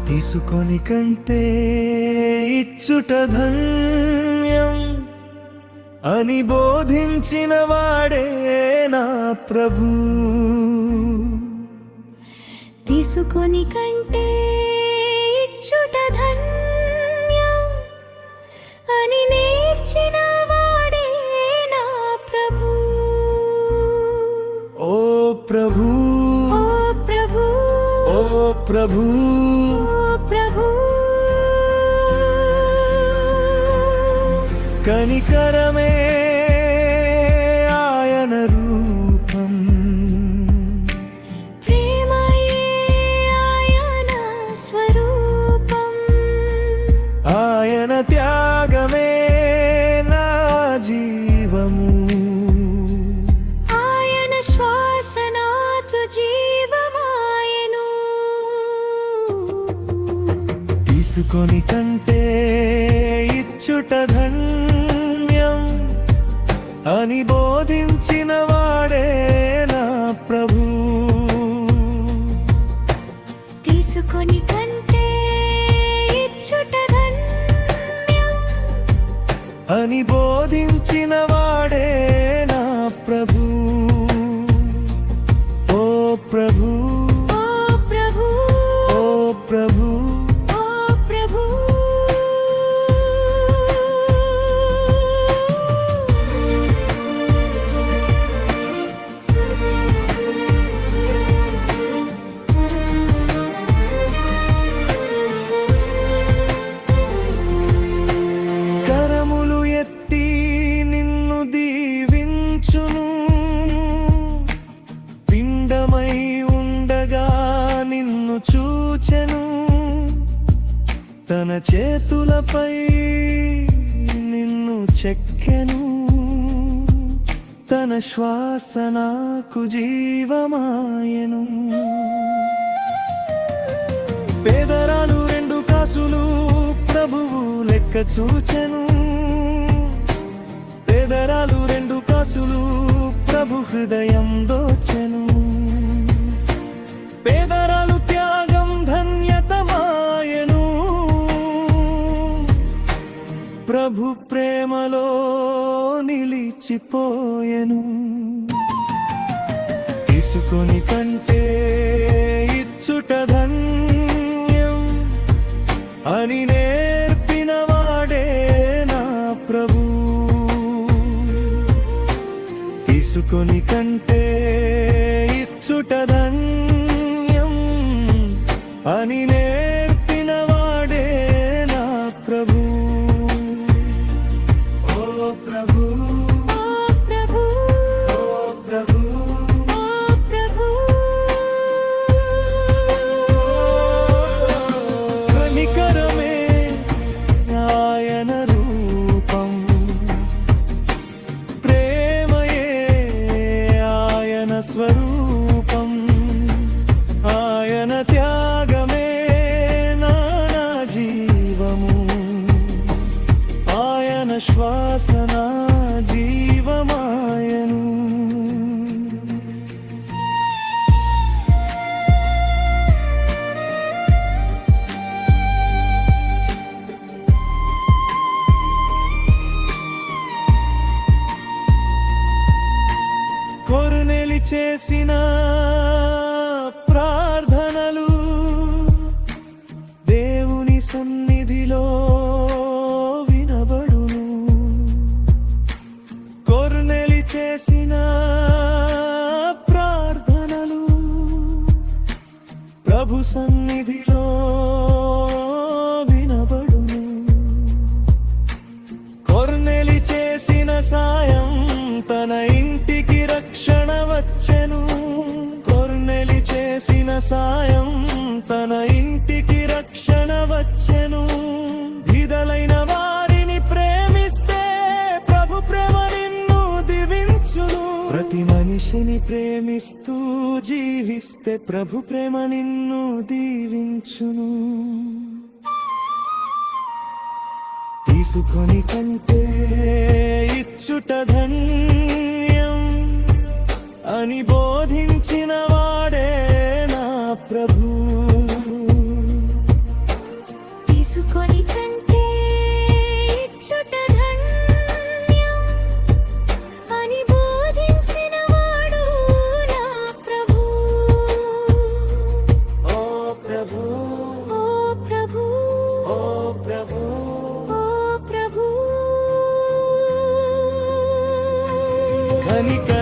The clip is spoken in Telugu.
తీసుకొని కంటే ఇచ్చుట ధన్యం అని బోధించిన వాడే నా ప్రభు. తీసుకొని కంటే ఇచ్చుట ధన్యం అని నేర్చిన వాడే నా ప్రభు. ఓ ప్రభు, ఓ ప్రభు, ఓ ప్రభు, ఓ ప్రభు. కనికరమే ఆయన రూపం, ప్రేమయే ఆయన స్వరూపం, ఆయన త్యాగమే నా జీవము, ఆయన శ్వాస నాచు జీవమాయను. తీసుకొని కంటే ఇచ్చుట ధన్యం అని బోధించిన వాడే నా ప్రభు. తీసుకొని కంటే ఇచ్చుట ధన్యం అని బోధించిన వాడే నా ప్రభు. ఓ ప్రభు, ఓ ప్రభు, ఓ ప్రభు, ఓ ప్రభు. కరములు ఎత్తి నిన్ను దీవించును, పిండమై ఉండగా నిన్ను చూచెను, తన చేతులపై నిన్ను చెక్కెను, తన శ్వాస నాకు జీవమాయను. పేదరాలు 2 కాసులు ప్రభువు లెక్క చూచెను, పేదరాలు 2 కాసులు ప్రభు హృదయం దోచెను. పేదరాలు త్యాగం ధన్యతమాయను, ప్రభు ప్రేమలో నిలిచిపోయెను. తీసుకొని కంటే ఇచ్చుట ధన్యం అని నేర్పిన వాడే నా ప్రభు. తీసుకొని కంటే ఇచ్చుట ధన్యం అని నేర్పిన వాడే నా ప్రభు. ఓ ప్రభు, ఓ ప్రభు, ఓ ప్రభు, ఓ ప్రభు. కనికరమే ఆయన రూపం, ప్రేమయే ఆయన స్వరూపం, ఆయన త్యాగమే నా జీవము, ఆయన శ్వాస నా జీవమాయను. కొర్నేలి చేసిన ప్రార్థనలు దేవుని సన్నిధిలో వినబడును. కొర్నేలి చేసిన ప్రార్థనలు ప్రభు సన్నిధిలో వినబడును. కొర్నేలి చేసిన సాయం తన ఇంటికి రక్షణ వచ్చెను. కొర్నేలి చేసిన సాయం తన ఇంటికి రక్షణ వచ్చెను. విధలైన వారిని ప్రేమిస్తే ప్రభు ప్రేమ నిన్ను దీవించును. ప్రతి మనిషిని ప్రేమిస్తూ జీవిస్తే ప్రభు ప్రేమ నిన్ను దీవించును. తీసుకొని కంటే ఇచ్చుట ధన్యం అని బోధించిన వాడే నా ప్రభు. తీసుకొని కంటే ఇచ్చుట ధన్యం అని బోధించిన వాడు నా ప్రభు. ఓ ప్రభు, ఓ ప్రభు, ఓ ప్రభు, ఓ ప్రభు. కనికరించు